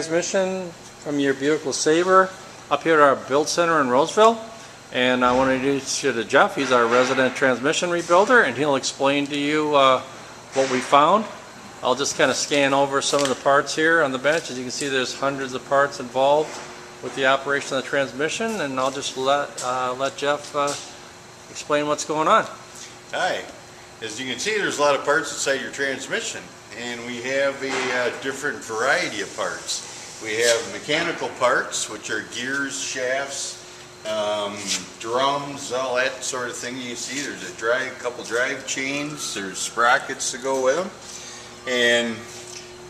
Transmission from your Buick LeSabre up here at our build center in Roseville, and I want to introduce you to Jeff. He's our resident transmission rebuilder, and he'll explain to you what we found. I'll just kind of scan over some of the parts here on the bench. As you can see, there's hundreds of parts involved with the operation of the transmission, and I'll just let Jeff explain what's going on. Hi. As you can see, there's a lot of parts inside your transmission, and we have a different variety of parts. We have mechanical parts, which are gears, shafts, drums, all that sort of thing. You can see there's a couple drive chains, there's sprockets to go with them, and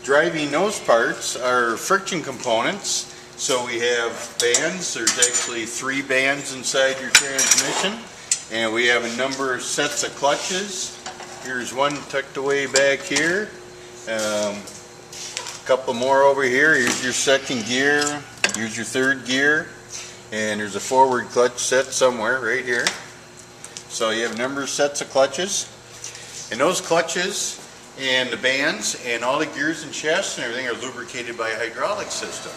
driving those parts are friction components. So we have bands. There's actually 3 bands inside your transmission, and we have a number of sets of clutches. Here's one tucked away back here. A couple more over here. Here's your second gear. Here's your third gear. And there's a forward clutch set somewhere right here. So you have a number of sets of clutches. And those clutches and the bands and all the gears and shafts and everything are lubricated by a hydraulic system.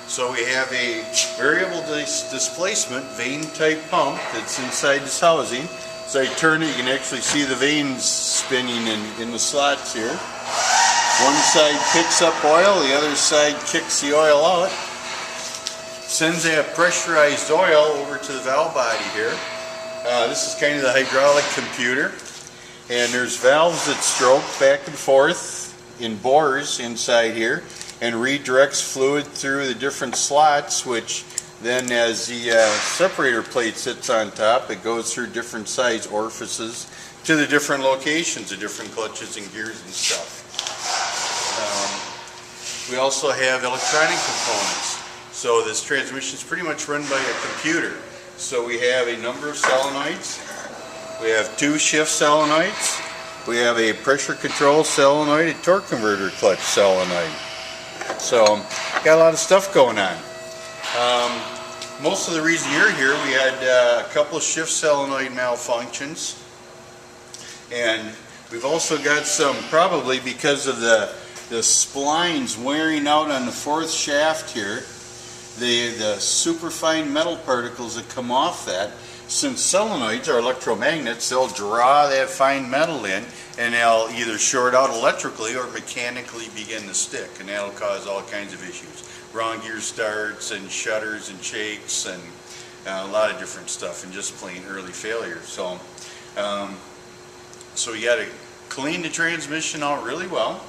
So we have a variable displacement vane type pump that's inside this housing. So I turn it, you can actually see the vanes spinning in the slots here. One side picks up oil, the other side kicks the oil out. Sends that pressurized oil over to the valve body here. This is kind of the hydraulic computer. And there's valves that stroke back and forth in bores inside here and redirects fluid through the different slots, which then as the separator plate sits on top, it goes through different size orifices to the different locations of different clutches and gears and stuff. We also have electronic components. So this transmission is pretty much run by a computer. So we have a number of solenoids. We have 2 shift solenoids. We have a pressure control solenoid, a torque converter clutch solenoid. So got a lot of stuff going on. Most of the reason you're here, we had a couple of shift solenoid malfunctions, and we've also got some, probably because of the splines wearing out on the 4th shaft here, the superfine metal particles that come off that. Since solenoids are electromagnets, they'll draw that fine metal in, and they'll either short out electrically or mechanically begin to stick, and that'll cause all kinds of issues. Wrong gear starts and shutters and shakes and a lot of different stuff, and just plain early failure. So, so you got to clean the transmission out really well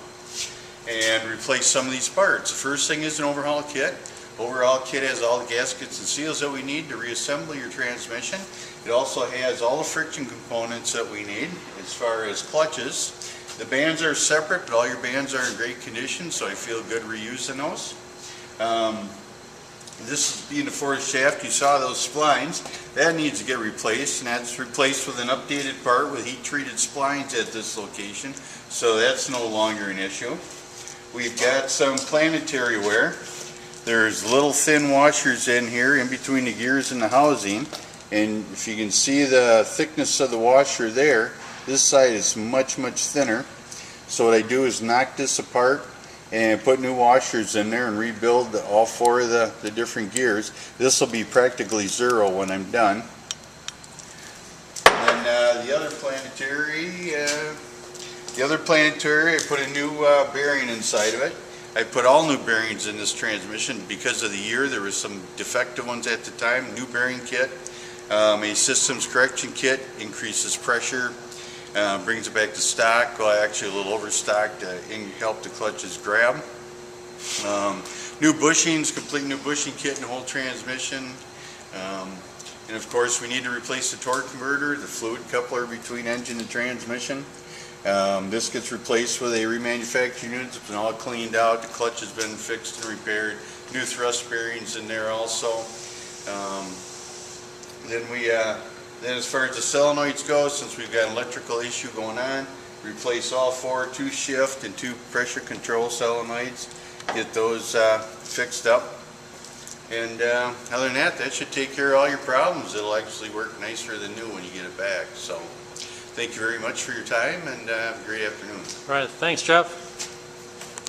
and replace some of these parts. The first thing is an overhaul kit. Overall kit has all the gaskets and seals that we need to reassemble your transmission. It also has all the friction components that we need as far as clutches. The bands are separate, but all your bands are in great condition, so I feel good reusing those. This being the 4th shaft, you saw those splines. That needs to get replaced, and that's replaced with an updated part with heat-treated splines at this location, so that's no longer an issue. We've got some planetary wear. There's little thin washers in here in between the gears and the housing, and if you can see the thickness of the washer there, this side is much thinner. So what I do is knock this apart and put new washers in there and rebuild all 4 of the different gears. This will be practically 0 when I'm done. And the other planetary, I put a new bearing inside of it. I put all new bearings in this transmission because of the year. There was some defective ones at the time. New bearing kit, a systems correction kit, increases pressure, brings it back to stock, well actually a little overstock to help the clutches grab. New bushings, complete new bushing kit in the whole transmission. And of course we need to replace the torque converter, the fluid coupler between engine and transmission. This gets replaced with a remanufactured unit. It's been all cleaned out. The clutch has been fixed and repaired. New thrust bearings in there also. Then as far as the solenoids go, since we've got an electrical issue going on, replace all 4 2-shift and 2 pressure control solenoids. Get those fixed up. And other than that, that should take care of all your problems. It'll actually work nicer than new when you get it back. So. Thank you very much for your time, and have a great afternoon. All right, thanks, Jeff.